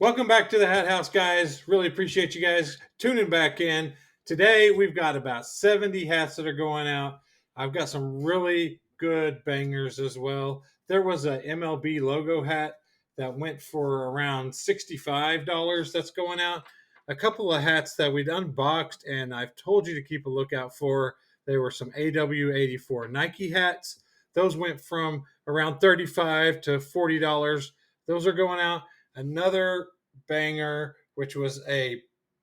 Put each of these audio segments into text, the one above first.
Welcome back to the Hat House, guys. Really appreciate you guys tuning back in. Today, we've got about 70 hats that are going out. I've got some really good bangers as well. There was a MLB Logo hat that went for around $65 that's going out. A couple of hats that we'd unboxed and I've told you to keep a lookout for. There were some AW84 Nike hats. Those went from around $35 to $40. Those are going out. Another banger, which was a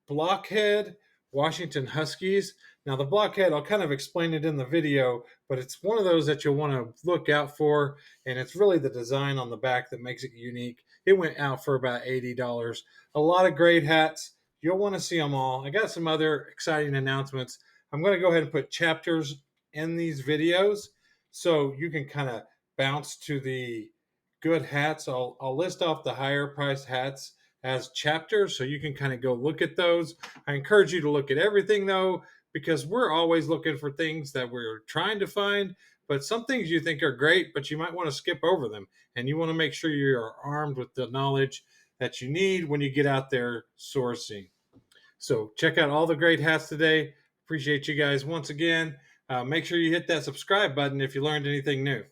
Blockhead Washington Huskies. Now, the Blockhead, I'll kind of explain it in the video, but it's one of those that you'll want to look out for, and it's really the design on the back that makes it unique. It went out for about $80. A lot of great hats. You'll want to see them all. I got some other exciting announcements. I'm going to go ahead and put chapters in these videos so you can kind of bounce to the good hats. I'll list off the higher priced hats as chapters so you can kind of go look at those. I encourage you to look at everything though, because we're always looking for things that we're trying to find, but some things you think are great, but you might want to skip over them. And you want to make sure you're armed with the knowledge that you need when you get out there sourcing. So check out all the great hats today. Appreciate you guys once again. Make sure you hit that subscribe button if you learned anything new.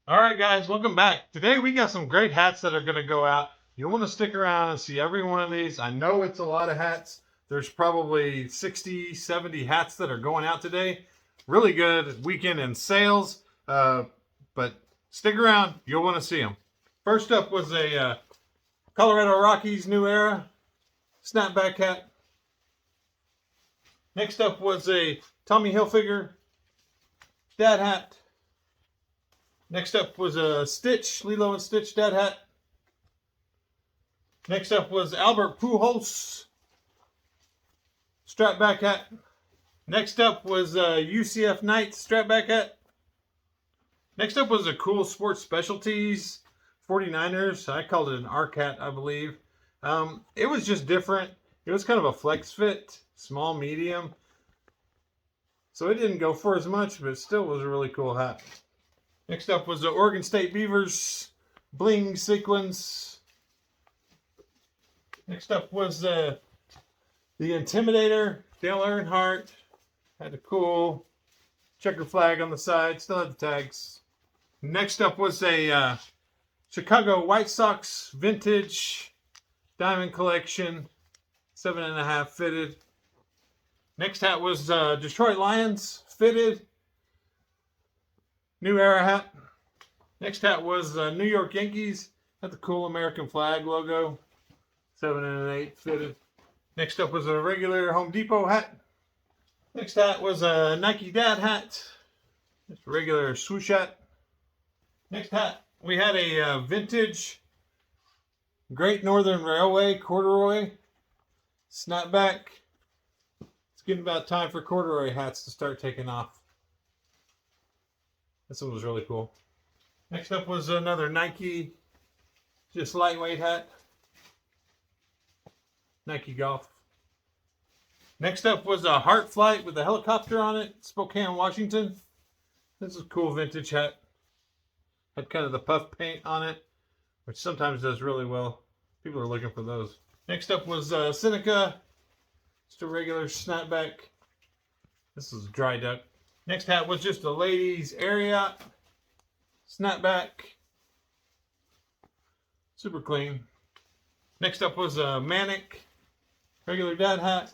All right, guys, welcome back. Today we got some great hats that are going to go out. You'll want to stick around and see every one of these. I know it's a lot of hats. There's probably 60, 70 hats that are going out today. Really good weekend in sales, but stick around. You'll want to see them. First up was a Colorado Rockies New Era Snapback hat. Next up was a Tommy Hilfiger dad hat. Next up was a Stitch, Lilo and Stitch dad hat. Next up was Albert Pujols strapback hat. Next up was a UCF Knights strapback hat. Next up was a cool Sports Specialties 49ers. I called it an ARC hat, I believe. It was just different. It was kind of a flex fit, small, medium. So it didn't go for as much, but it still was a really cool hat. Next up was the Oregon State Beavers bling sequins. Next up was the Intimidator, Dale Earnhardt. Had a cool checker flag on the side, still had the tags. Next up was a Chicago White Sox vintage diamond collection, 7.5 fitted. Next hat was Detroit Lions fitted. New Era hat. Next hat was New York Yankees. Had the cool American flag logo. 7.8 fitted. Next up was a regular Home Depot hat. Next hat was a Nike dad hat. Just a regular swoosh hat. Next hat, we had a vintage Great Northern Railway corduroy snapback. It's getting about time for corduroy hats to start taking off. This one was really cool. Next up was another Nike, just lightweight hat. Nike Golf. Next up was a Heart Flight with a helicopter on it, Spokane, Washington. This is a cool vintage hat. Had kind of the puff paint on it, which sometimes does really well. People are looking for those. Next up was Sitka, just a regular snapback. This is dry duck. Next hat was just a ladies area snapback. Super clean. Next up was a Manic regular dad hat.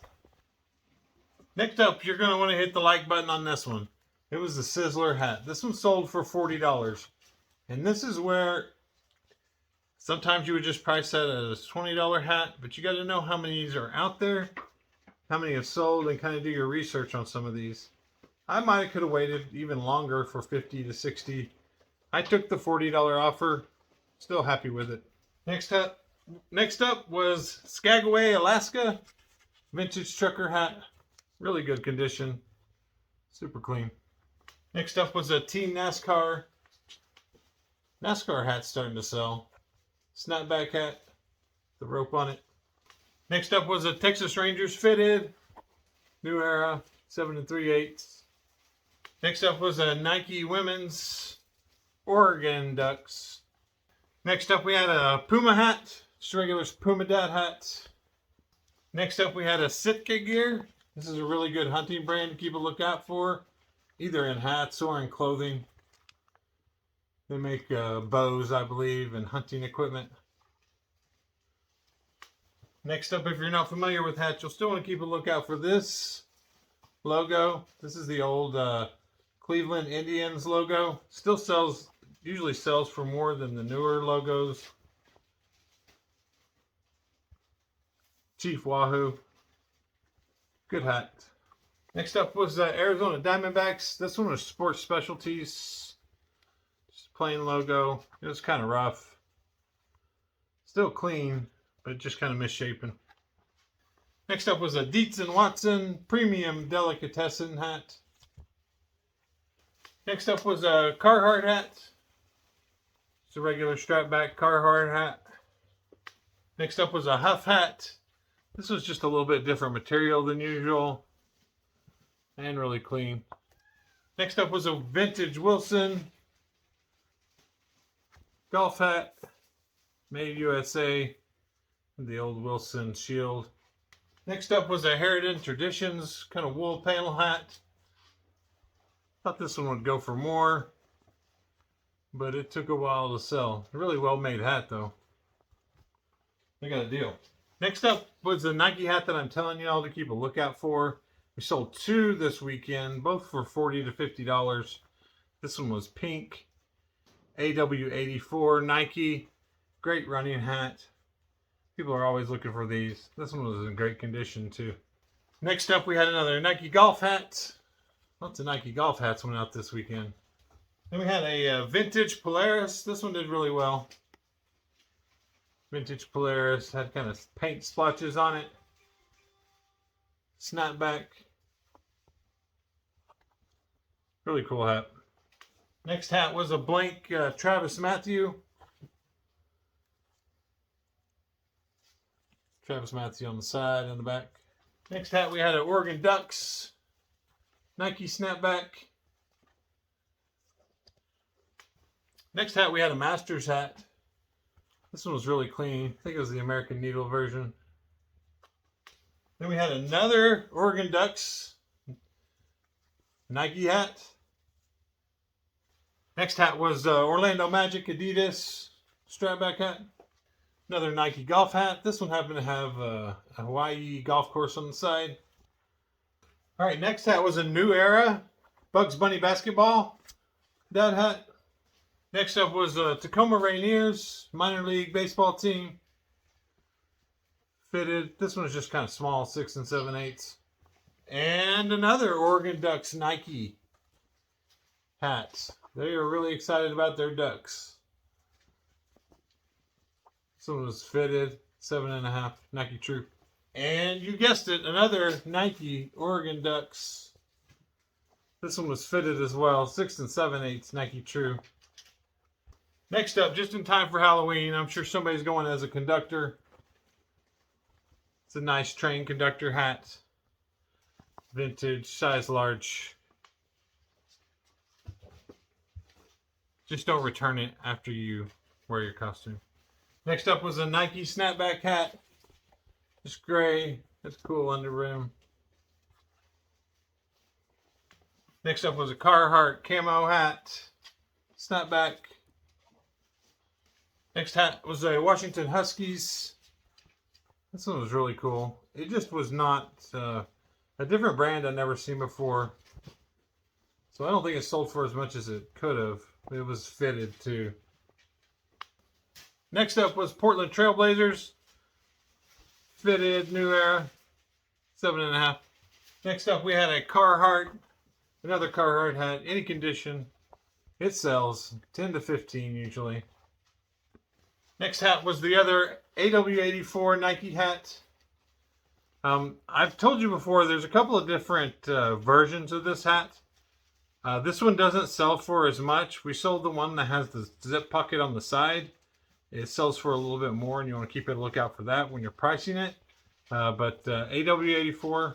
Next up, you're going to want to hit the like button on this one. It was the Sizzler hat. This one sold for $40. And this is where sometimes you would just price that as a $20 hat, but you got to know how many of these are out there, how many have sold, and kind of do your research on some of these. I might could have waited even longer for 50 to 60. I took the $40 offer. Still happy with it. Next up was Skagway, Alaska vintage trucker hat. Really good condition. Super clean. Next up was a Team NASCAR hat starting to sell. Snapback hat. The rope on it. Next up was a Texas Rangers fitted, New Era, 7 3/8. Next up was a Nike women's Oregon Ducks. Next up we had a Puma hat, just a regular Puma dad hat. Next up we had a Sitka Gear. This is a really good hunting brand to keep a lookout for, either in hats or in clothing. They make bows, I believe, and hunting equipment. Next up, if you're not familiar with hats, you'll still want to keep a lookout for this logo. This is the old Cleveland Indians logo. Still sells, usually sells for more than the newer logos. Chief Wahoo. Good hat. Next up was Arizona Diamondbacks. This one was Sports Specialties. Just plain logo. It was kind of rough. Still clean, but just kind of misshapen. Next up was a Dietz & Watson Premium Delicatessen hat. Next up was a Carhartt hat. It's a regular strapback Carhartt hat. Next up was a Huff hat. This was just a little bit different material than usual and really clean. Next up was a Vintage Wilson golf hat, made USA, the old Wilson shield. Next up was a Heritage Traditions kind of wool panel hat. Thought this one would go for more, but it took a while to sell. A really well made hat though. They got a deal. Next up was the Nike hat that I'm telling you all to keep a lookout for. We sold two this weekend, both for $40 to $50. This one was pink, AW84 Nike. Great running hat. People are always looking for these. This one was in great condition too. Next up we had another Nike golf hat. Lots of Nike golf hats went out this weekend. Then we had a vintage Polaris. This one did really well. Vintage Polaris, had kind of paint splotches on it. Snapback. Really cool hat. Next hat was a blank Travis Matthew. Travis Matthew on the side and the back. Next hat we had an Oregon Ducks Nike Snapback. Next hat we had a Masters hat. This one was really clean. I think it was the American Needle version. Then we had another Oregon Ducks Nike hat. Next hat was Orlando Magic Adidas strapback hat. Another Nike golf hat. This one happened to have a Hawaii golf course on the side. All right, next hat was a New Era Bugs Bunny basketball dad hat. Next up was Tacoma Rainiers minor league baseball team. Fitted. This one was just kind of small, 6 7/8. And another Oregon Ducks Nike hat. They are really excited about their Ducks. This one was fitted, 7.5, Nike True. And you guessed it, another Nike Oregon Ducks. This one was fitted as well, 6 7/8, Nike True. Next up, just in time for Halloween, I'm sure somebody's going as a conductor. It's a nice train conductor hat. Vintage, size large. Just don't return it after you wear your costume. Next up was a Nike snapback hat. Just gray. That's cool under rim. Next up was a Carhartt camo hat. Snapback. Next hat was a Washington Huskies. This one was really cool. It just was not a different brand I'd never seen before. So I don't think it sold for as much as it could have. It was fitted too. Next up was Portland Trailblazers. Fitted, New Era, 7.5. Next up we had a Carhartt, another Carhartt hat, any condition. It sells 10 to 15 usually. Next hat was the other AW84 Nike hat. I've told you before, there's a couple of different versions of this hat. This one doesn't sell for as much. We sold the one that has the zip pocket on the side. It sells for a little bit more, and you want to keep a lookout for that when you're pricing it. But AW84,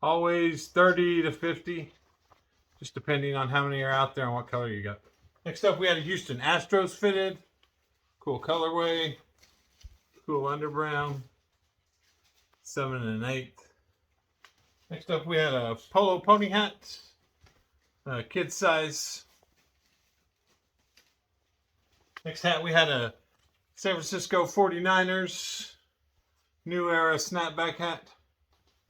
always 30 to 50, just depending on how many are out there and what color you got. Next up, we had a Houston Astros fitted. Cool colorway, cool underbrown, 7 1/8. Next up, we had a polo pony hat, kid size. Next hat, we had a San Francisco 49ers New Era snapback hat.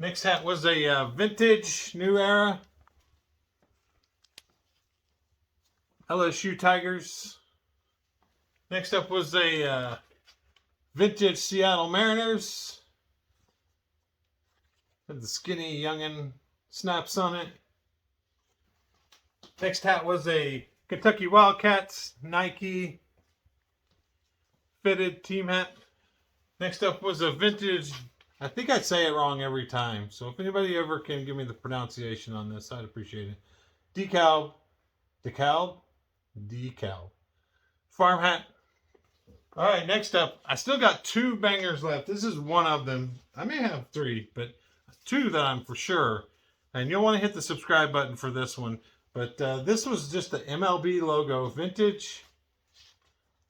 Next hat was a vintage New Era LSU Tigers. Next up was a vintage Seattle Mariners. Had the skinny youngin' snaps on it. Next hat was a Kentucky Wildcats Nike fitted team hat. Next up was a vintage, I think I say it wrong every time, so if anybody ever can give me the pronunciation on this, I'd appreciate it. Dekalb farm hat. All right, next up, I still got 2 bangers left. This is one of them. I may have 3, but 2 that I'm for sure. And you'll want to hit the subscribe button for this one. But this was just the MLB Logo vintage.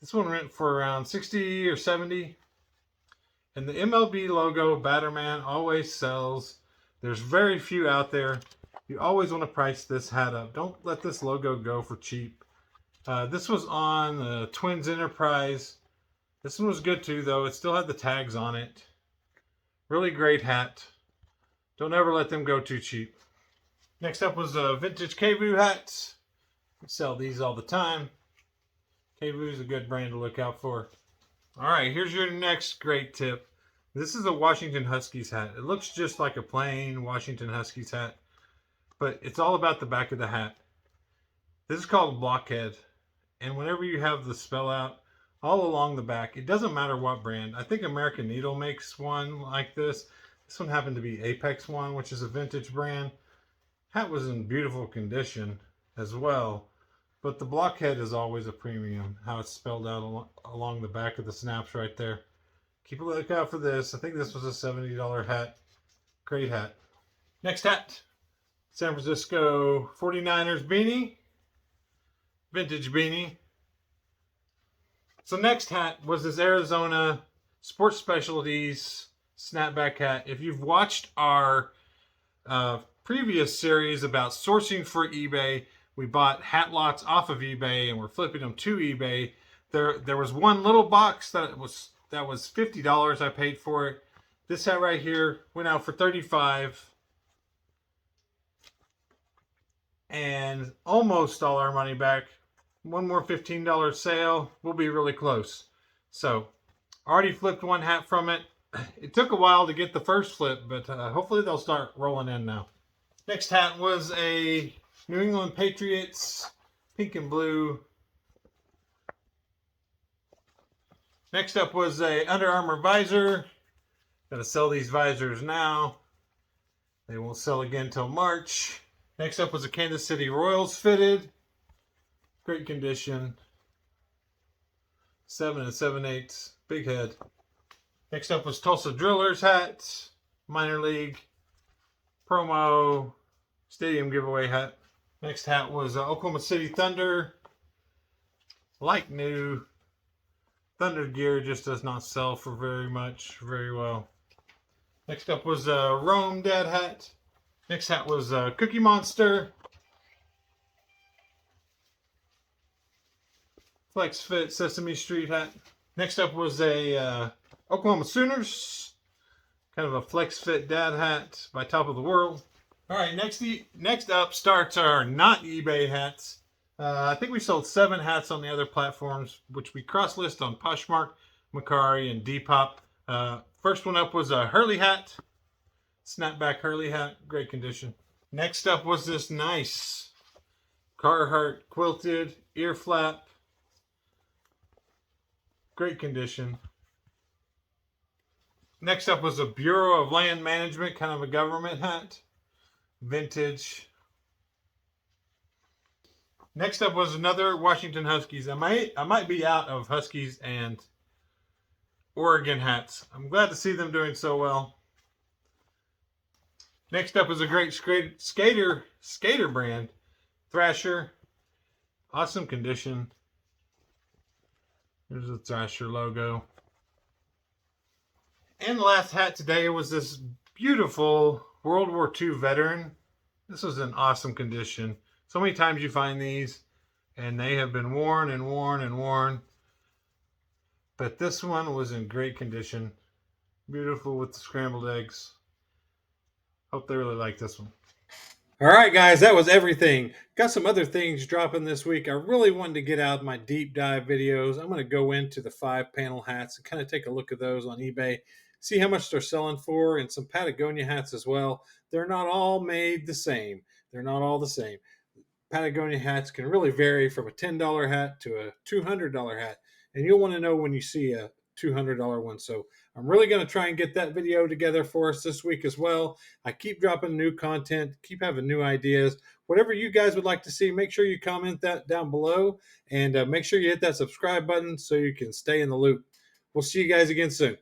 This one went for around 60 or 70. And the MLB Logo Batterman always sells. There's very few out there. You always want to price this hat up. Don't let this logo go for cheap. This was on the Twins Enterprise. This one was good too, though. It still had the tags on it. Really great hat. Don't ever let them go too cheap. Next up was a vintage Wahoo hats. We sell these all the time. Wahoo is a good brand to look out for. All right, here's your next great tip. This is a Washington Huskies hat. It looks just like a plain Washington Huskies hat, but it's all about the back of the hat. This is called Blockhead, and whenever you have the spell out all along the back, it doesn't matter what brand. I think American Needle makes one like this. This one happened to be Apex one, which is a vintage brand. Hat was in beautiful condition as well, but the Blockhead is always a premium, how it's spelled out along the back of the snaps right there. Keep a lookout for this. I think this was a $70 hat. Great hat. Next hat, San Francisco 49ers beanie. Vintage beanie. So next hat was this Arizona Sports Specialties snapback hat. If you've watched our previous series about sourcing for eBay, we bought hat lots off of eBay and we're flipping them to eBay. There was one little box that was $50 I paid for it. This hat right here went out for $35. And almost all our money back. One more $15 sale. We'll be really close. So, already flipped one hat from it. It took a while to get the first flip, but hopefully they'll start rolling in now. Next hat was a New England Patriots pink and blue. Next up was a Under Armour visor. Gotta sell these visors now. They won't sell again till March. Next up was a Kansas City Royals fitted. Great condition. 7 7/8. Big head. Next up was Tulsa Drillers hats. Minor League. Promo. Stadium giveaway hat. Next hat was Oklahoma City Thunder. Like new. Thunder Gear just does not sell for very well. Next up was a Rome Dad hat. Next hat was a Cookie Monster. Flex Fit Sesame Street hat. Next up was a Oklahoma Sooners. Kind of a Flex Fit Dad hat by Top of the World. All right, next up starts our not eBay hats. I think we sold 7 hats on the other platforms, which we cross-list on Poshmark, Mercari, and Depop. First one up was a Hurley hat. Snapback Hurley hat. Great condition. Next up was this nice Carhartt Quilted ear flap. Great condition. Next up was a Bureau of Land Management, kind of a government hat. Vintage. Next up was another Washington Huskies. I might be out of Huskies and Oregon hats. I'm glad to see them doing so well. Next up is a great skater brand, Thrasher. Awesome condition. There's the Thrasher logo. And the last hat today was this beautiful World War II veteran. This was in awesome condition. So many times you find these and they have been worn and worn and worn. But this one was in great condition. Beautiful with the scrambled eggs. Hope they really like this one. All right, guys, that was everything. Got some other things dropping this week. I really wanted to get out my deep dive videos. I'm going to go into the 5-panel hats and kind of take a look at those on eBay, see how much they're selling for, and some Patagonia hats as well. They're not all made the same. They're not all the same. Patagonia hats can really vary from a $10 hat to a $200 hat, and you'll want to know when you see a $200 one. So I'm really going to try and get that video together for us this week as well. I keep dropping new content, keep having new ideas. Whatever you guys would like to see, make sure you comment that down below, and make sure you hit that subscribe button so you can stay in the loop. We'll see you guys again soon.